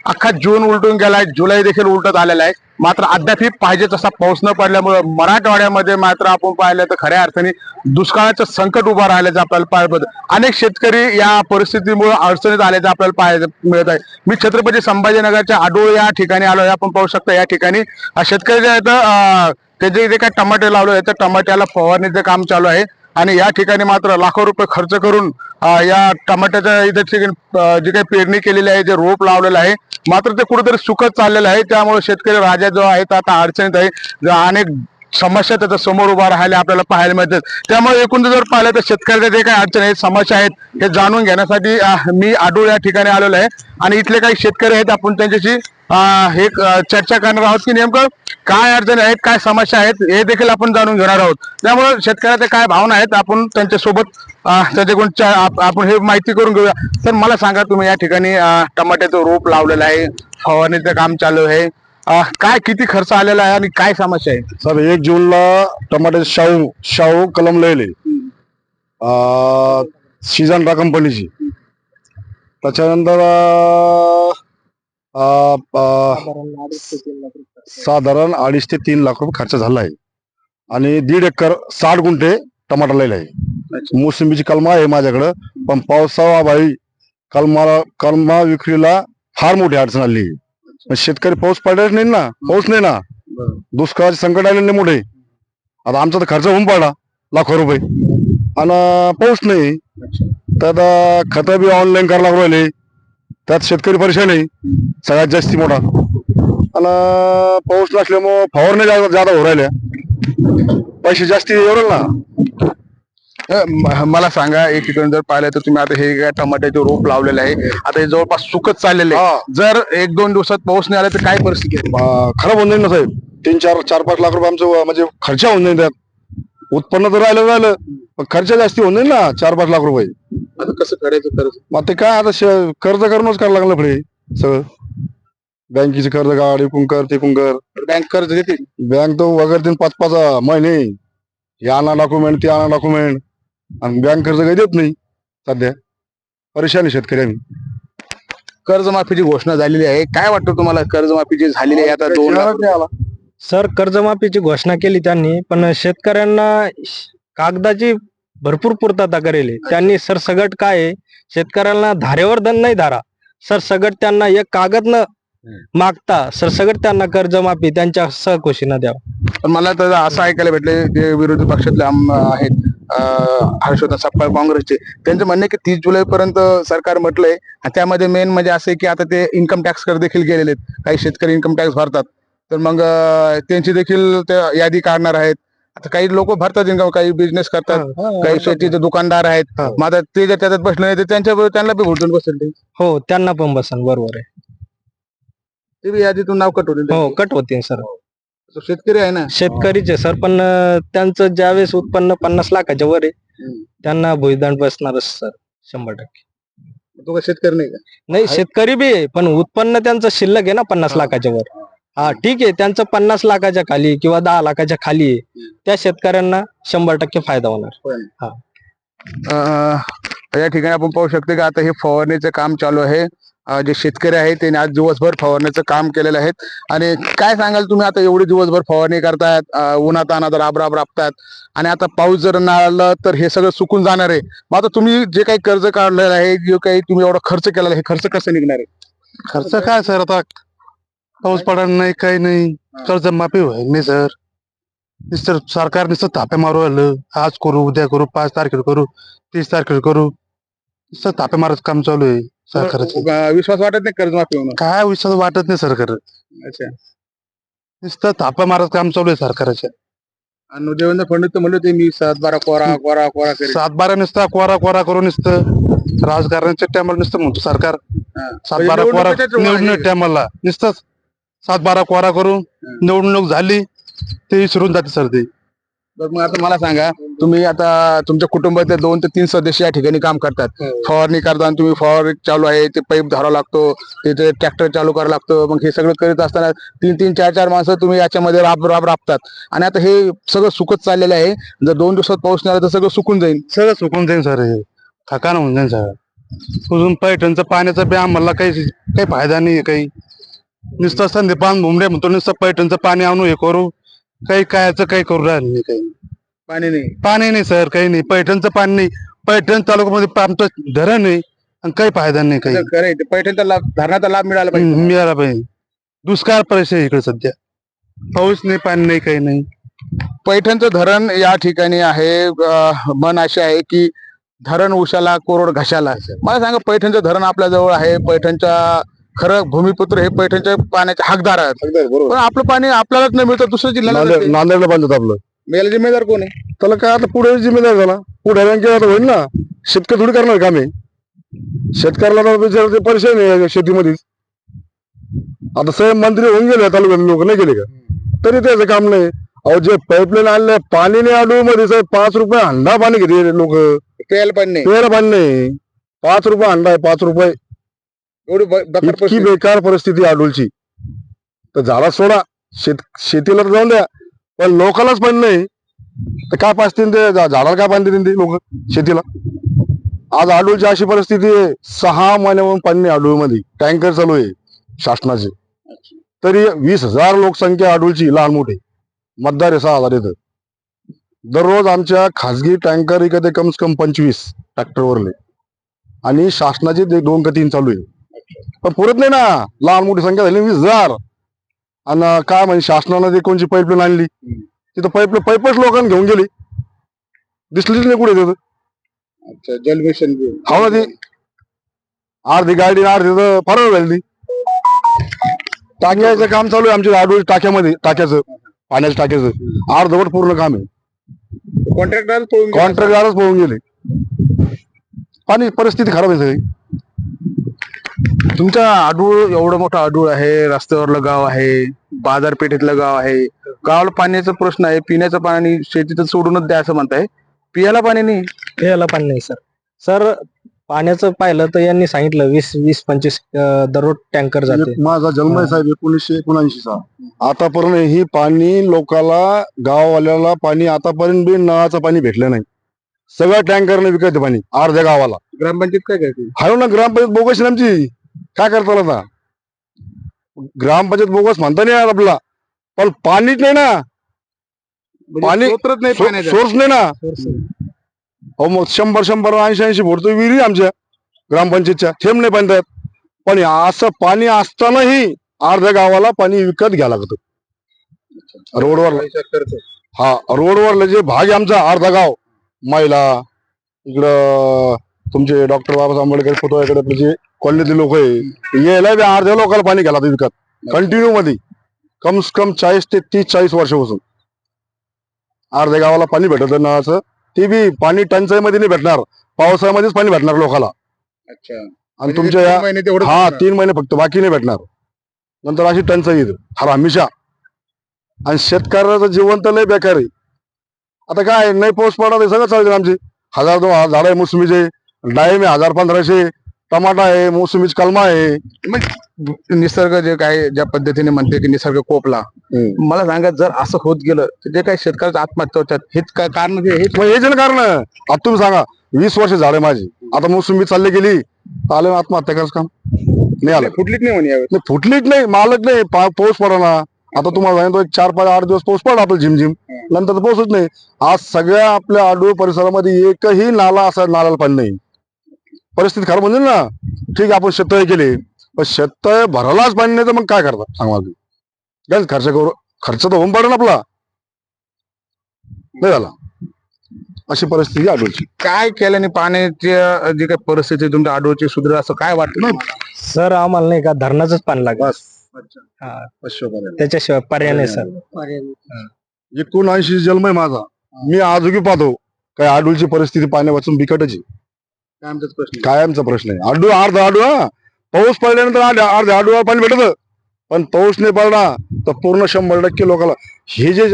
अख्खा जून उलटून गेलाय, जुलै देखील उलटत आलेला आहे. मात्र अद्यापही पाहिजे तसा पाऊस न पडल्यामुळे मराठवाड्यामध्ये मात्र आपण पाहिलं तर खऱ्या अर्थाने दुष्काळाचं संकट उभं राहिल्याचं आपल्याला पाहायला मिळतं. अनेक शेतकरी या परिस्थितीमुळे अडचणीत आल्याचं आपल्याला पाहायला मिळत आहे. मी छत्रपती संभाजीनगरच्या आडोळ या ठिकाणी आलो. आपण पाहू शकता या ठिकाणी शेतकरी जे आहेत त्याचे इथे काय टमाटे लावले त्या टमाट्याला फवारणीचं काम चालू आहे. आणि या ठिकाणी मात्र लाखो रुपये खर्च करून या टमाट्याच्या इथे जी काही पेरणी केलेली आहे, जे रोप लावलेलं आहे, मात्र ते कुठेतरी सुकत चाललेलं आहे. त्यामुळे शेतकरी राजा जो आहे तो आता अडचणीत आहे. अनेक समस्या त्याच्या समोर उभा राहायला आपल्याला पाहायला मिळतात. त्यामुळे एकूण जर पाहिलं तर शेतकऱ्याच्या जे काही अडचणी आहेत, समस्या आहेत, हे जाणून घेण्यासाठी मी आडूळ या ठिकाणी आलेलो आहे. आणि इथले काही शेतकरी आहेत, आपण त्यांच्याशी हे चर्चा करणार आहोत की नेमकं काय अडचणी आहेत, काय समस्या आहेत, हे देखील आपण जाणून घेणार आहोत. त्यामुळे शेतकऱ्याच्या काय भावना आहेत आपण त्यांच्यासोबत त्याच्याकडून आपण हे माहिती करून घेऊया. तर मला सांगा, तुम्ही या ठिकाणी टमाट्याचं रोप लावलेलं आहे, फवारणीचं काम चालू आहे, काय किती खर्च आलेला आहे आणि काय समस्या आहे? सर 1 जूनला टमाट्याचे शाहू कलम लयले सीजन कंपनीची. त्याच्यानंतर साधारण 2.5 ते 3 लाख रुपये खर्च झाला आहे. आणि 1.5 एकर 60 गुंठे टमाटा लिहिला आहे. मोसंबीची कलमा आहे माझ्याकडं, पण पावसाअभावी कलमा विक्रीला फार मोठी अडचण आली आहे. शेतकरी पाऊस पडलाच नाही ना, पाऊस नाही ना, दुष्काळाचे संकट आलेले मोठे. आता आमचा तर खर्च होऊन पडला लाखो रुपये आणि पाऊस नाही. तर खत बी ऑनलाईन करायला लागले, त्यात शेतकरी परेशान आहे सगळ्यात जास्ती मोठा. आणि पाऊस नसल्यामुळं फवारणी जादा हो राहिल्या, पैसे जास्ती एवढं ना. मला सांगा, एक ठिकाणी जर पाहिलं तर तुम्ही आता हे टमाट्याचे रोप लावलेले आहे, आता हे जवळपास सुकत चाललेले आहे. जर 1-2 दिवसात पाऊस नाही आला तर काय परिस्थिती आहे? खराब होऊन जाईल ना साहेब. 3-4-5 लाख रुपये आमचं म्हणजे खर्च होऊन जाईल. त्यात उत्पन्न तर राहिलं पण खर्च जास्ती होऊन जाईल ना, 4-5 लाख रुपये. आता कसं करायचं कर्ज? मग ते काय आता कर्ज करूनच करायला लागलं पुढे सगळं. बँकेचे कर्ज काढ, इकून कर, तिकून कर. बँक कर्ज देते? बँक तो वगैरे 5-5 महिने हे आणा डॉक्युमेंट, ते आणा डॉक्युमेंट, आणि बँक कर्ज काही देत नाही. सध्या परेशान शेतकरी आम्ही. कर्जमाफीची घोषणा झालेली आहे, काय वाटतं तुम्हाला? कर्जमाफीची झालेली आहे आता 2 लाख. सर, कर्जमाफीची घोषणा केली त्यांनी, पण शेतकऱ्यांना कागदाची भरपूर पूर्तता करेल त्यांनी. सरसगट काय आहे, शेतकऱ्यांना धारेवर धन नाही धारा, सरसगट त्यांना एक कागद न मागता सरसगट त्यांना कर्जमाफी त्यांच्या सहकुशीनं द्यावं. पण मला तर असं ऐकायला भेटले, जे विरोधी पक्षातले आहेत हर्षवर्धन सपकाळ काँग्रेसचे, त्यांचं म्हणणं आहे की 30 जुलै पर्यंत सरकार म्हटलंय. आणि त्यामध्ये मेन म्हणजे असं आहे की आता ते इन्कम टॅक्स कर देखील गेलेले आहेत. काही शेतकरी इन्कम टॅक्स भरतात, तर मग त्यांची देखील ते यादी काढणार आहेत. आता काही लोक भरतात इन्कम, काही बिझनेस करतात, काही शेतीचे दुकानदार आहेत. मग आता ते जर त्याच्यात बसले नाही तर त्यांना बी घुटून बसेल ते. हो, त्यांना पण बसन. बरोबर आहे. ते बी यादीतून नाव कट होतील. हो, कट होते सर. शेतकरी आहे ना, शेतकरीचे सर, पण त्यांचं ज्यावेळेस उत्पन्न 50 लाखाच्या वर आहे त्यांना भुईदंड बसणारच सर, 100%. तो का शेतकरी नाही का? नाही, शेतकरी बी आहे, पण उत्पन्न त्यांचं शिल्लक आहे ना 50 लाखाच्या वर. हा, ठीक आहे, त्यांचं 50 लाखाच्या खाली किंवा 10 लाखाच्या खाली आहे, त्या शेतकऱ्यांना 100% फायदा होणार. या ठिकाणी आपण पाहू शकतो की आता हे फवारणीचं काम चालू आहे. जे शेतकरी आहेत त्यांनी आज दिवसभर फवारणीचं काम केलेलं आहे. आणि काय सांगाल तुम्ही, आता एवढी दिवसभर फवारणी करतायत, उन्हात अनात राब राबतात, आणि आता पाऊस जर नाही आला तर हे सगळं सुकून जाणार आहे. मग आता तुम्ही जे काही कर्ज काढलेलं आहे, जे काही तुम्ही एवढा खर्च केलेला आहे, हे खर्च कसं निघणार आहे? खर्च काय सर, आता पाऊस पडणार नाही, काही नाही, कर्ज माफी होईल नाही सर. नुसतं सरकार नुसतं तापे मारू आलं, आज करू, उद्या करू, 5 तारखेला करू, 30 तारखेला करू, नुसतं तापे मारायचं काम चालू आहे सरकारचं. विश्वास वाटत नाही कर्जमाफी होणार? काय विश्वास वाटत नाही सरकार. अच्छा. नुसतं तापा मारायचं काम चालू आहे सरकारच्या. आणि देवेंद्र फडणवीस तर म्हणले होते मी 7-12 कोरा कोरा कोरा करेन. 7-12 नुसतं कोरा कोरा करून नुसतं राजकारणाच्या टायमाला नुसतं म्हणतो सरकार 7-12 कोरा. निवडणूक टायमाला नुसतं 7-12 कोरा करून निवडणूक झाली ते विसरून जाते सर ते. मग आता मला सांगा, तुम्ही आता तुमच्या कुटुंबातले 2 ते 3 सदस्य या ठिकाणी काम करतात, फवारणी करताना तुम्ही फवारणी चालू आहे, ते पाईप धरावं लागतो, ते ट्रॅक्टर चालू करावं लागतं, मग हे सगळं करीत असताना 3-3, 4-4 माणसं तुम्ही याच्यामध्ये राबतात. आणि आता हे सगळं सुकत चाललेलं आहे. जर 2 दिवसात पाऊस नाही आला तर सगळं सुकून जाईल. सगळं सुकून जाईल सर, हे थकान होऊन जाईल सगळं. अजून पैठणचं पाण्याचा बी आम्हाला काही फायदा नाही काही. नुसतं संदीपान भुमरे म्हणतो नुसतं पैठणचं पाणी आणू हे करू, काही कायचं काही करू राहिलं नाही काही. पाणी नाही सर, काही नाही. पैठणचं पाणी नाही. पैठण तालुक्यामध्ये आमचं धरण नाही आणि काही फायदा नाही काही. खरं पैठणचा लाभ, धरणाचा लाभ मिळाला पाहिजे. मिळाला पाहिजे. दुष्काळ परिस्थिती इकडे सध्या, पाऊस नाही, पाणी नाही, काही नाही. पैठणचं धरण या ठिकाणी आहे. मन असे आहे की धरण उशाला कोरड घशाला. मला सांगा, पैठणचं धरण आपल्या जवळ आहे. पैठणच्या खरं भूमिपुत्र हे पैठणच्या पाण्याचे हकदार आहेत. पण आपलं पाणी आपल्यालाच नाही मिळतं, दुसऱ्या जिल्ह्याला जाते. नांदेडला बांधत आपलं. याला जिम्मेदार कोण आहे? त्याला काय आता पुढे जिम्मेदार झाला, पुढे आता होईल ना. शेतकरी थोडी करणार काम आहे. शेतकऱ्याला तर परेशान आहे शेतीमध्येच. आता साहेब मंत्री होऊन गेले तालुक्यात, लोक नाही गेले का? तरी त्याचं काम नाही. अहो, जे पाईपलाईन आणले पाणी नाही आडू मध्ये साहेब, 5 रुपये हंडा पाणी घेते लोक. प्यायला पाणी नाही. प्यायला पाणी नाही. 5 रुपये हंडा आहे, 5 रुपये. एवढी बेकार इतकी परिस्थिती. बेकार परिस्थिती आडूलची. तर झाडा सोडा, शेतीला तर जाऊन द्या, पण लोकांनाच पाणी नाही तर काय पाचतील ते झाडाला, काय पाणी देतील ते लोक शेतीला? आज आडूलची अशी परिस्थिती आहे, 6 महिन्यापासून पाणी नाही आडूळमध्ये. टँकर चालू आहे शासनाचे. तरी 20,000 लोकसंख्या आडूलची, लहान मोठे मतदार आहे 6,000 येतं. दररोज आमच्या खासगी टँकर इकडे कम से कम 25 ट्रॅक्टरवरले, आणि शासनाचे 2 का 3 चालू आहे. पण पुरत नाही ना, लहान मोठी संख्या झाली 20,000. आणि काय म्हणजे शासनानं ते कोणची पाईपलाईन आणली, तिथं पाईपच लोकांना घेऊन गेली, दिसलीच नाही कुठे तिथं. अच्छा, जल मिशन. हो ना, ती अर्धी गाडी अर्धी तर फरार झाली. ती टाक्याचं काम चालू आहे आमच्या आडूळ टाक्यामध्ये, टाक्याचं पाण्याच्या टाक्याचं अर्धवट पूर्ण काम आहे. कॉन्ट्रॅक्टरच पळून गेले. पाणी परिस्थिती खराब आहे सगळी. तुमचा आडूळ एवढं मोठं आडूळ आहे, रस्त्यावरलं गाव आहे, बाजारपेठेतलं गाव आहे. गावाला पाण्याचा प्रश्न आहे, पिण्याचं पाणी शेतीचं सोडूनच द्या असं म्हणताय. पियाला पाणी नाही. प्यायला पाणी नाही सर. पाण्याचं पाहिलं तर यांनी सांगितलं 20-25 दररोज टँकर जाते. माझा जन्म आहे साहेब 1979 चा. आतापर्यंत ही पाणी लोकाला, गाववाल्याला पाणी आतापर्यंत बी नळाचं पाणी भेटलं नाही. सगळ्या टँकरने विकत पाणी अर्ध्या गावाला. ग्रामपंचायत काय करते? हाय ना, ग्रामपंचायत बोगस आहे आमची. काय करता आता? ग्रामपंचायत बोगस म्हणता नाही येणार आपल्याला, पण पाणीच नाही ना. पाणी सोत्रच नाही पाण्याचं. सोर्स नाही ना. हो, मग 100 80 फोडतो विहिरी आमच्या ग्रामपंचायतच्या, थेंब नाही बांधतात. पण असं पाणी असतानाही अर्ध्या गावाला पाणी विकत घ्यायला लागतं रोडवर. हा, रोडवरला जे भाग आहे आमचा अर्धा गाव, महिला इकडं तुमचे डॉक्टर बाबासाहेब आंबेडकर फोटो इकडे जे कॉलनीतले लोक आहे, यायला बी अर्ध्या लोकांना पाणी घ्यायला विकत कंटिन्यू मध्ये. कम से कम 40 ते 30-40 वर्षापासून अर्ध्या गावाला पाणी भेटत नळाचं. ते बी पाणी टंचाई मध्ये नाही भेटणार, पावसाळ्यामध्येच पाणी भेटणार लोकांना. अच्छा. आणि तुमच्या या 3 महिने फक्त, बाकी नाही भेटणार. नंतर अशी टंचाई येते हर हमेशा. आणि शेतकऱ्याचं जीवन तर लय बेकार आहे. आता काय नाही पाऊस पडणार आहे, सगळं चालतं आमचे. 1000-2000 झाड आहे मोसंबीचे, डाळिंब आहे 1500, टमाटा आहे, मोसंबीची कलमा आहे. निसर्ग जे काय ज्या पद्धतीने म्हणते की निसर्ग कोपला, मला सांगा, जर असं होत गेलं तर जे काही शेतकऱ्याचं आत्महत्या होतात, हेच काय कारण? हेच ना कारण. आता तुम्ही सांगा, 20 वर्ष झाले माझी, आता मोसंबी चालली गेली, आलं आत्महत्या करायचं काम नाही आलं. फुटलीच नाही म्हणे. फुटलीच नाही, मालक नाही, पाऊस पडा ना. आता तुम्हाला सांगतो 4-5-8 दिवस पाऊस पडला आपला झिमझिम, नंतर तर पाऊसच नाही. आज सगळ्या आपल्या आडूळ परिसरामध्ये एकही नाला असा, नाल्याला पाणी नाही. परिस्थिती खराब म्हणजे ना. ठीक आहे, आपण शेततळे केले, पण शेततळे भरायलाच पाणी नाही तर मग काय करता सांगा? गॅस खर्च करू, खर्च तर होऊन पडेल आपला, नाही झाला. अशी परिस्थिती आडूळची. काय केल्याने पाण्याची जी काही परिस्थिती तुमच्या आडूळची सुधारेल असं काय वाटतं? सर, आम्हाला नाही का धरणाचंच पाणी लागेल. त्याच्याशिवाय पर्याय नाही सर. 79 जन्म आहे माझा. मी आजही पाहतो काय आडूळची परिस्थिती पाण्या वाचून बिकटच आहे. कायमचा प्रश्न आहे. आडू अर्धा आडू, हा, पाऊस पडल्यानंतर अर्ध्या आडूवर पाणी भेटत, पण पाऊस नाही पडला तर पूर्ण 100% लोकांना, हे जे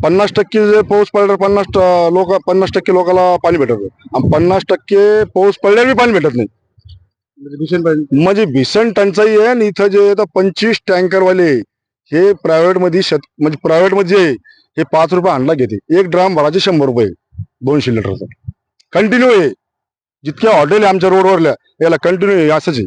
50% जे पाऊस पडला 50% लोकांना पाणी भेटत, आणि 50% पाऊस पडल्याने पाणी भेटत नाही. म्हणजे भीषण टंचाई आहे. आणि इथं जे 25 टँकरवाले हे प्रायव्हेट मध्ये म्हणजे प्रायव्हेट मध्ये हे 5 रुपये हंडा घेते. 1 ड्राम भराचे 100 रुपये, 200 लिटरचा कंटिन्यू आहे. जितक्या हॉटेल आहे आमच्या रोडवरल्या याला कंटिन्यू असंच आहे.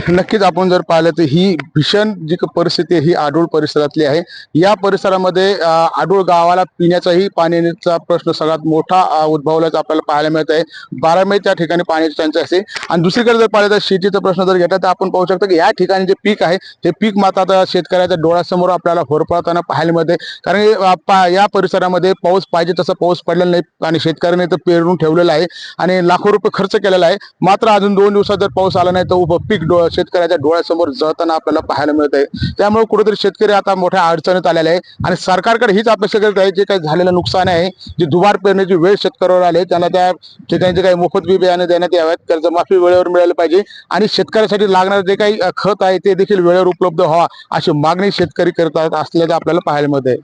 नक्कीच आपण जर पाहिलं तर ही भीषण जी परिस्थिती आहे ही आडूळ परिसरातली आहे. या परिसरामध्ये आडूळ गावाला पिण्याचाही पाण्याचा प्रश्न सगळ्यात मोठा उद्भवल्याचं आपल्याला पाहायला मिळत आहे. 12 महिने त्या ठिकाणी पाण्याची टंचाई असते. आणि दुसरीकडे जर पाहिलं तर शेतीचा प्रश्न जर घेतला तर आपण पाहू शकतो की या ठिकाणी जे पीक आहे ते पीक मात्र आता शेतकऱ्याच्या डोळ्यासमोर आपल्याला होरपळताना पाहायला मिळते. कारण या परिसरामध्ये पाऊस पाहिजे तसा पाऊस पडलेला नाही आणि शेतकऱ्याने तर पेरून ठेवलेला आहे आणि लाखो रुपये खर्च केलेला आहे. मात्र अजून 2 दिवसात जर पाऊस आला नाही तर पीक शेतकऱ्याच्या डोळ्यासमोर जळताना आपल्याला पाहायला मिळत आहे. त्यामुळे कुठेतरी शेतकरी आता मोठ्या अडचणीत आलेले आहे आणि सरकारकडे हीच अपेक्षा करत आहे जे काही झालेलं नुकसान आहे, जी दुबार पेरण्याची वेळ शेतकऱ्यावर आले त्यांना त्या ठिकाणी जे काही मोफत बी बियाणे देण्यात याव्यात, कर्जमाफी वेळेवर मिळायला पाहिजे आणि शेतकऱ्यासाठी लागणारे जे काही खत आहे ते देखील वेळेवर उपलब्ध व्हावा अशी मागणी शेतकरी करत असल्याचं आपल्याला पाहायला मिळत आहे.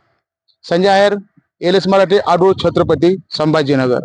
संजय आहेर, LS मराठी, आडूळ, छत्रपती संभाजीनगर.